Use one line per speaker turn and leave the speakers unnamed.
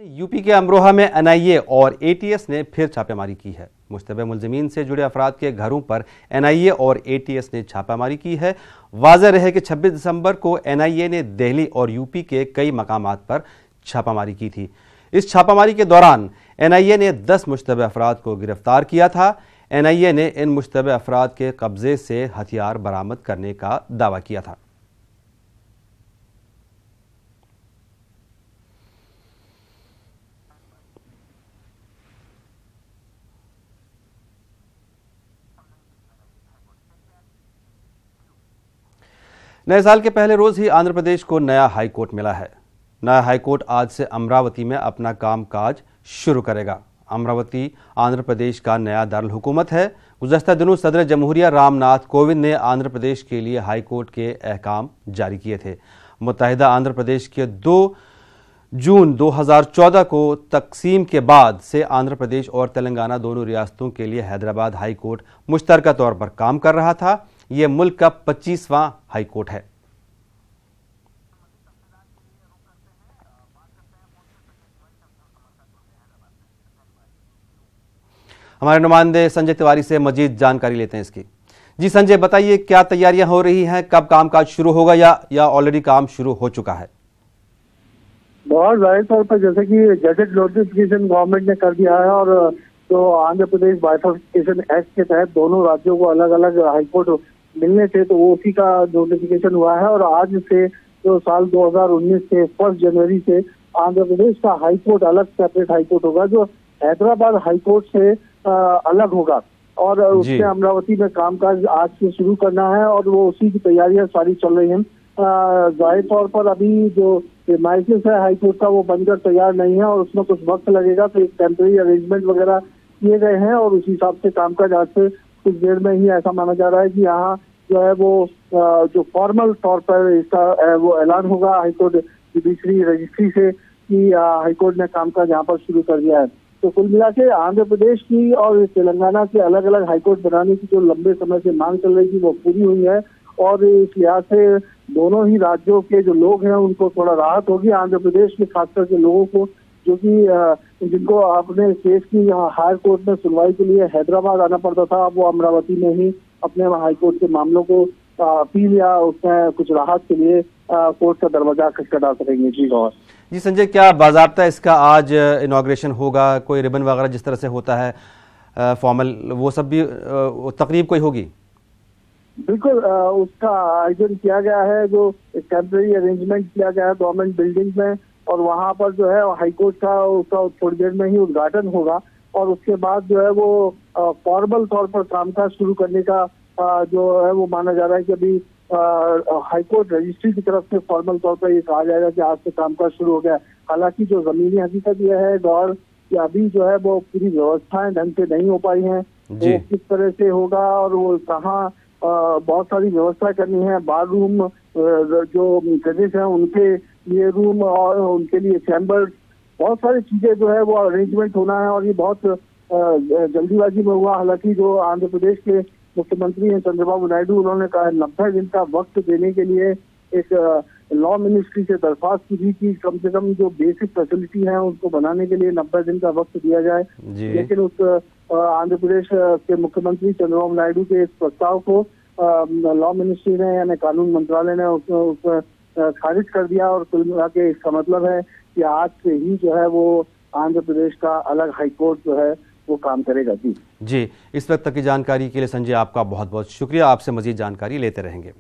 UP के अमरोहा में NIA और एटीएस ने फिर छापेमारी की है। मुश्तबे मुलजिमीन से जुड़े अफराद के घरों पर एनआईए और एटीएस ने छापामारी की है। वाज़ेह रहे कि 26 दिसंबर को एनआईए ने दिल्ली और यूपी के कई मकामात पर छापामारी की थी। इस छापामारी के दौरान एनआईए ने 10 मुश्तबे अफराद को गिरफ्तार किया था। एनआईए ने इन मुश्तबे अफराद के कब्जे से हथियार बरामद करने का दावा किया था। नए साल के पहले रोज ही आंध्र प्रदेश को नया हाई कोर्ट मिला है। नया हाई कोर्ट आज से अमरावती में अपना कामकाज शुरू करेगा। अमरावती आंध्र प्रदेश का नया दारुल हुकूमत है। गुज़श्ता दिनों सदर जमहूरिया रामनाथ कोविंद ने आंध्र प्रदेश के लिए हाई कोर्ट के अहकाम जारी किए थे। मुत्तहिदा आंध्र प्रदेश के 2 जून 2014 को तकसीम के बाद से आंध्र प्रदेश और तेलंगाना दोनों रियासतों के लिए हैदराबाद हाई कोर्ट मुश्तरका तौर पर काम कर रहा था। यह मुल्क का 25वां हाई कोर्ट है। हमारे नुमाइंदे संजय तिवारी से मजीद जानकारी लेते हैं इसकी। जी संजय, बताइए क्या तैयारियां हो रही हैं, कब कामकाज शुरू होगा या ऑलरेडी काम शुरू हो चुका है?
बहुत जाहिर तौर पर जैसे कि गजट नोटिफिकेशन गवर्नमेंट ने कर दिया है और जो आंध्र प्रदेश बाइफर्केशन एक्ट के तहत दोनों राज्यों को अलग अलग हाईकोर्ट मिलने थे, तो वो उसी का नोटिफिकेशन हुआ है। और आज से जो साल 2019 से 1 जनवरी से आंध्र प्रदेश का हाईकोर्ट अलग सेपरेट हाईकोर्ट होगा, जो हैदराबाद हाईकोर्ट से अलग होगा। और उसमें अमरावती में कामकाज आज से शुरू करना है और वो उसी की तैयारियां सारी चल रही हैं। जाहिर तौर पर अभी जो प्रीमाइसेस है हाईकोर्ट का वो बनकर तैयार नहीं है और उसमें कुछ वक्त लगेगा, तो एक टेम्परेरी अरेंजमेंट वगैरह किए गए हैं और उसी हिसाब से कामकाज आज से कुछ देर में ही ऐसा माना जा रहा है कि यहाँ जो है वो जो फॉर्मल तौर पर इसका वो ऐलान होगा हाईकोर्ट जुडिशरी रजिस्ट्री से कि हाईकोर्ट ने कामकाज यहाँ पर शुरू कर दिया है। तो कुल मिला के आंध्र प्रदेश की और तेलंगाना के अलग अलग हाईकोर्ट बनाने की जो लंबे समय से मांग चल रही थी वो पूरी हुई है और इस लिहाज से दोनों ही राज्यों के जो लोग हैं उनको थोड़ा राहत होगी। आंध्र प्रदेश के खासकर के लोगों को जो कि जिनको अपने केस की हायर कोर्ट में सुनवाई के लिए हैदराबाद आना पड़ता था, वो अमरावती में ही अपने हाईकोर्ट के मामलों को अपील या उसमें कुछ राहत के लिए कोर्ट का दरवाजा खटखटा सकेंगे।
जी संजय, क्या बाज़ाब्ता इसका आज इनॉग्रेशन होगा? कोई रिबन वगैरह जिस तरह से होता है फॉर्मल, वो सब भी तकरीब कोई होगी?
बिल्कुल, उसका आयोजन किया गया है, जो टेम्परेरी अरेंजमेंट किया गया है गवर्नमेंट बिल्डिंग में और वहां पर जो है हाईकोर्ट का उसका थोड़ी देर में ही उद्घाटन होगा और उसके बाद जो है वो फॉर्मल तौर पर कामकाज शुरू करने का जो है वो माना जा रहा है कि अभी हाईकोर्ट रजिस्ट्री की तरफ से फॉर्मल तौर पर ये कहा जाएगा कि आज से कामकाज शुरू हो गया। हालांकि जो जमीनी हकीकत यह है गौर कि अभी जो है वो पूरी व्यवस्थाएं ढंग से नहीं हो पाई हैं, वो किस तरह से होगा और वो कहाँ बहुत सारी व्यवस्था करनी है। बार रूम जो जजेस हैं उनके लिए रूम और उनके लिए चैम्बर, बहुत सारी चीजें जो है वो अरेंजमेंट होना है और ये बहुत जल्दीबाजी में हुआ। हालांकि जो आंध्र प्रदेश के मुख्यमंत्री हैं चंद्रबाबू नायडू, उन्होंने कहा 90 दिन का वक्त देने के लिए एक लॉ मिनिस्ट्री से दरख्वास्त की थी कि कम से कम जो बेसिक फैसिलिटी है उसको बनाने के लिए 90 दिन का वक्त दिया जाए। लेकिन उस आंध्र प्रदेश के मुख्यमंत्री चंद्रबाबू नायडू के इस प्रस्ताव को लॉ मिनिस्ट्री ने यानी कानून मंत्रालय ने उस खारिज कर दिया और कुल मिला के इसका मतलब है कि आज से ही जो है वो आंध्र प्रदेश का अलग हाईकोर्ट जो है वो काम करेगा। जी,
इस वक्त तक की जानकारी के लिए संजय आपका बहुत बहुत शुक्रिया। आपसे मजीद जानकारी लेते रहेंगे।